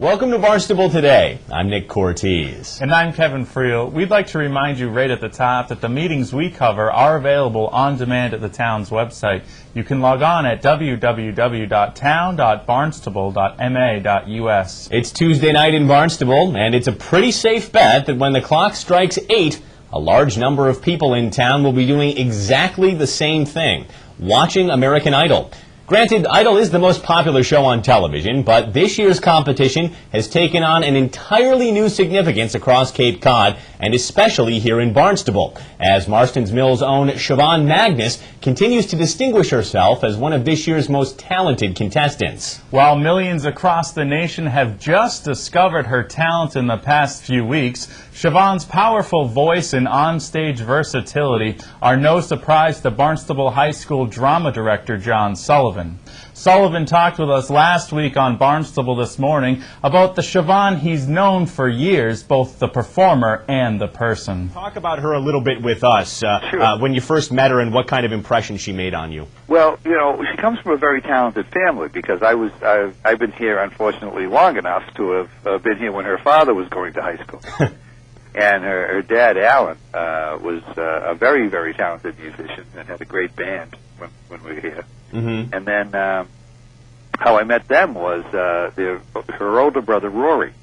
Welcome to Barnstable Today. I'm Nick Cortez. And I'm Kevin Friel. We'd like to remind you right at the top that the meetings we cover are available on demand at the town's website. You can log on at www.town.barnstable.ma.us. It's Tuesday night in Barnstable, and it's a pretty safe bet that when the clock strikes 8, a large number of people in town will be doing exactly the same thing, watching American Idol. Granted, Idol is the most popular show on television, but this year's competition has taken on an entirely new significance across Cape Cod, and especially here in Barnstable, as Marston's Mill's own Siobhan Magnus continues to distinguish herself as one of this year's most talented contestants. While millions across the nation have just discovered her talent in the past few weeks, Siobhan's powerful voice and onstage versatility are no surprise to Barnstable High School drama director John Sullivan. Sullivan talked with us last week on Barnstable This Morning about the Siobhan he's known for years, both the performer and the person. Talk about her a little bit with us, Sure. when you first met her and what kind of impression she made on you. Well, you know, she comes from a very talented family because I've been here, unfortunately, long enough to have been here when her father was going to high school. And her dad, Alan, was a very, very talented musician and had a great band when we were here. Mm-hmm. And then how I met them was her older brother, Rory,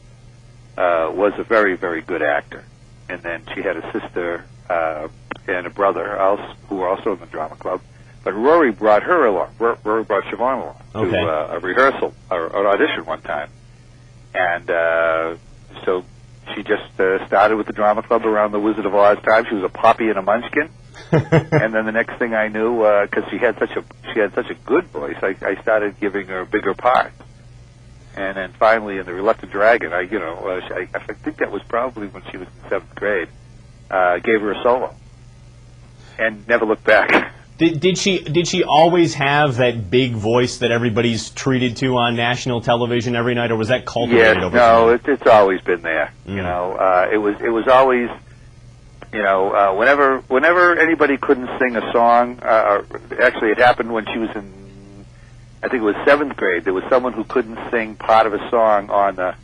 was a very, very good actor. And then she had a sister and a brother who were also in the drama club. But Rory brought her along. Rory brought Siobhan along to a rehearsal or an audition one time. And so she just started with the drama club around the Wizard of Oz time. She was a Poppy and a Munchkin. And then the next thing I knew, because she had such a good voice, I started giving her bigger parts. And then finally, in The Reluctant Dragon, I think that was probably when she was in 7th grade, gave her a solo, and never looked back. Did she always have that big voice that everybody's treated to on national television every night, or was that cultivated over time? No, it's always been there. Mm. You know, it was always, you know, whenever anybody couldn't sing a song, actually it happened when she was in, I think it was 7th grade. There was someone who couldn't sing part of a song on the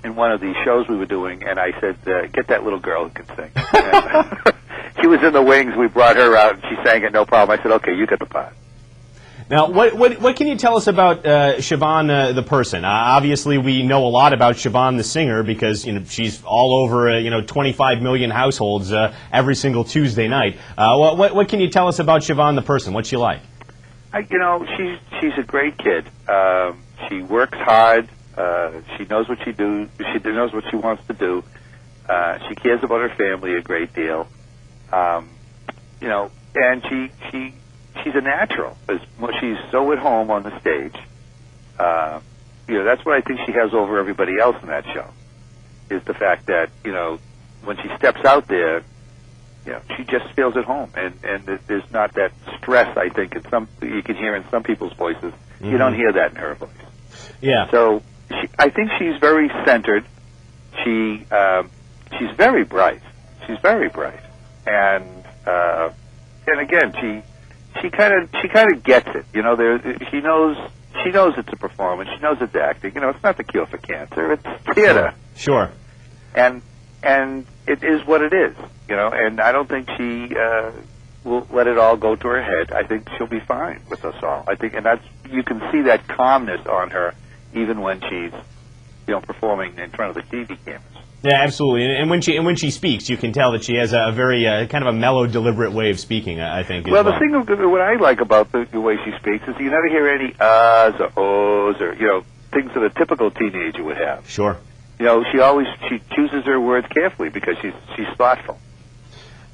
in one of the shows we were doing, and I said, "Get that little girl who can sing." And, she was in the wings. We brought her out, and she sang it no problem. I said, "Okay, you get the part." Now, what can you tell us about Siobhan the person? Obviously, we know a lot about Siobhan the singer because she's all over 25 million households every single Tuesday night. What can you tell us about Siobhan the person? What's she like? She's a great kid. She works hard. She knows what she knows what she wants to do. She cares about her family a great deal. And she's a natural. She's so at home on the stage. That's what I think she has over everybody else in that show, is the fact that, when she steps out there, she just feels at home. And there's not that stress, I think, you can hear in some people's voices. Mm-hmm. You don't hear that in her voice. Yeah. So I think she's very centered. She's very bright. She's very bright. And again, she kind of gets it. She knows it's a performance. She knows it's acting. It's not the cure for cancer. It's theater. Sure. And it is what it is. And I don't think she will let it all go to her head. I think she'll be fine with us all. I think, and you can see that calmness on her even when she's performing in front of the TV cameras. Yeah, absolutely. And when she speaks, you can tell that she has a very kind of a mellow, deliberate way of speaking, I think. Well, the thing what I like about the way she speaks is you never hear any uhs or ohs or things that a typical teenager would have. Sure. She chooses her words carefully because she's thoughtful.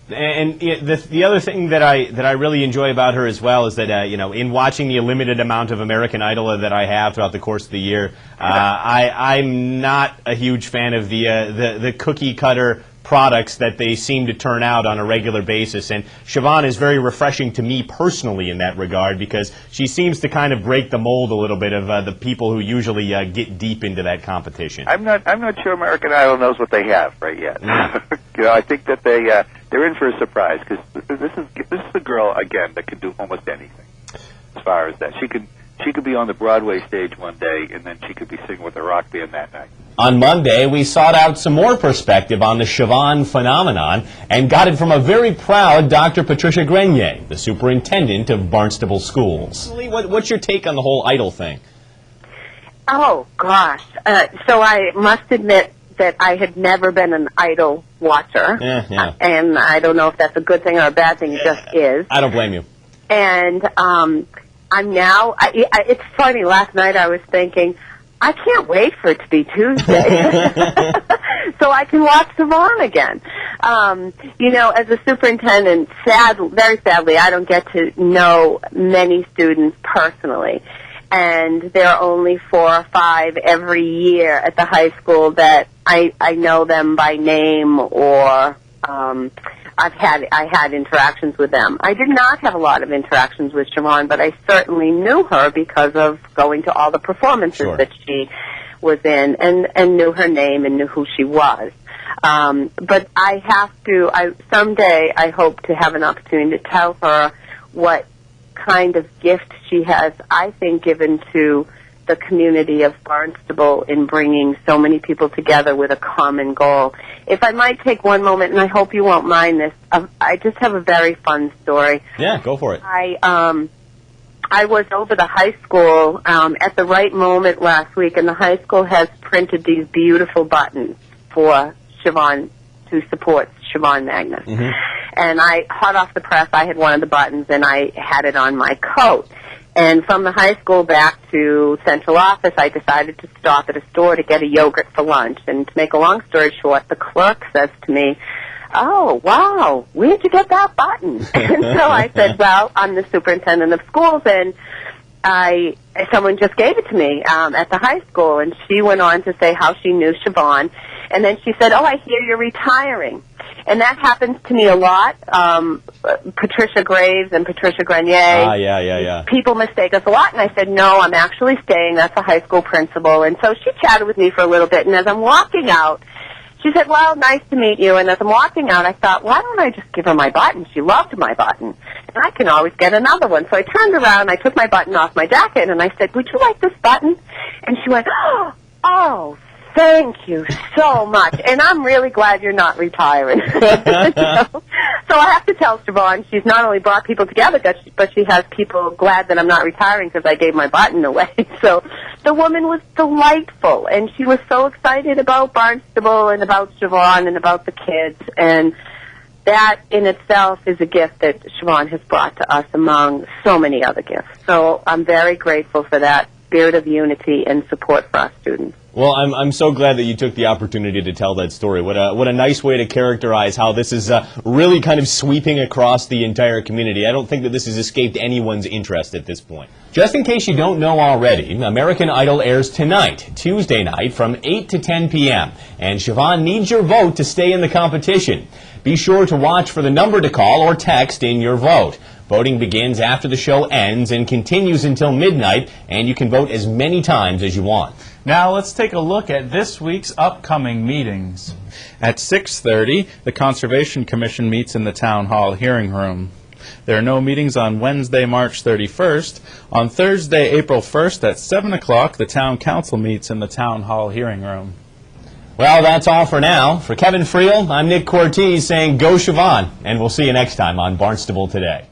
And the other thing that I really enjoy about her as well is that in watching the limited amount of American Idol that I have throughout the course of the year, I'm not a huge fan of the cookie cutter products that they seem to turn out on a regular basis. And Siobhan is very refreshing to me personally in that regard because she seems to kind of break the mold a little bit of the people who usually get deep into that competition. I'm not sure American Idol knows what they have right yet. I think that they're in for a surprise because this is a girl again that can do almost anything. As far as that, she can she could be on the Broadway stage one day, and then she could be singing with a rock band that night. On Monday, we sought out some more perspective on the Siobhan phenomenon and got it from a very proud Dr. Patricia Grenier, the superintendent of Barnstable Schools. What's your take on the whole idol thing? Oh, gosh. So I must admit that I had never been an idol watcher. Yeah. And I don't know if that's a good thing or a bad thing. It just is. I don't blame you. And I'm now, it's funny, last night I was thinking, I can't wait for it to be Tuesday so I can watch Siobhan again. You know, as a superintendent, very sadly, I don't get to know many students personally. And there are only 4 or 5 every year at the high school that I know them by name, or I had interactions with them. I did not have a lot of interactions with Siobhan, but I certainly knew her because of going to all the performances that she was in, and knew her name and knew who she was. But I have to, someday I hope to have an opportunity to tell her what kind of gift she has, I think, given to the community of Barnstable in bringing so many people together with a common goal. If I might take one moment, and I hope you won't mind this, I just have a very fun story. Yeah, go for it. I was over the high school at the right moment last week, and the high school has printed these beautiful buttons for Siobhan, to support Siobhan Magnus. Mm-hmm. And hot off the press, I had one of the buttons, and I had it on my coat. And from the high school back to central office, I decided to stop at a store to get a yogurt for lunch. And to make a long story short, the clerk says to me, "Oh, wow, where'd you get that button?" And so I said, "Well, I'm the superintendent of schools, and someone just gave it to me at the high school." And she went on to say how she knew Siobhan. And then she said, "Oh, I hear you're retiring." And that happens to me a lot. Patricia Graves and Patricia Grenier. Yeah. People mistake us a lot. And I said, "No, I'm actually staying. That's a high school principal." And so she chatted with me for a little bit. And as I'm walking out, she said, "Well, nice to meet you." And as I'm walking out, I thought, why don't I just give her my button? She loved my button. And I can always get another one. So I turned around, I took my button off my jacket, and I said, "Would you like this button?" And she went, "Oh, thank you so much. And I'm really glad you're not retiring." So I have to tell Siobhan, she's not only brought people together, but she has people glad that I'm not retiring because I gave my button away. So the woman was delightful, and she was so excited about Barnstable and about Siobhan and about the kids. And that in itself is a gift that Siobhan has brought to us among so many other gifts. So I'm very grateful for that spirit of unity and support for our students. Well, I'm so glad that you took the opportunity to tell that story. What a nice way to characterize how this is really kind of sweeping across the entire community. I don't think that this has escaped anyone's interest at this point. Just in case you don't know already, American Idol airs tonight, Tuesday night, from 8 to 10 p.m. And Siobhan needs your vote to stay in the competition. Be sure to watch for the number to call or text in your vote. Voting begins after the show ends and continues until midnight, and you can vote as many times as you want. Now let's take a look at this week's upcoming meetings. At 6:30, the Conservation Commission meets in the Town Hall hearing room. There are no meetings on Wednesday, March 31st. On Thursday, April 1st at 7 o'clock, the Town Council meets in the Town Hall hearing room. Well, that's all for now. For Kevin Friel, I'm Nick Cortez saying go Siobhan, and we'll see you next time on Barnstable Today.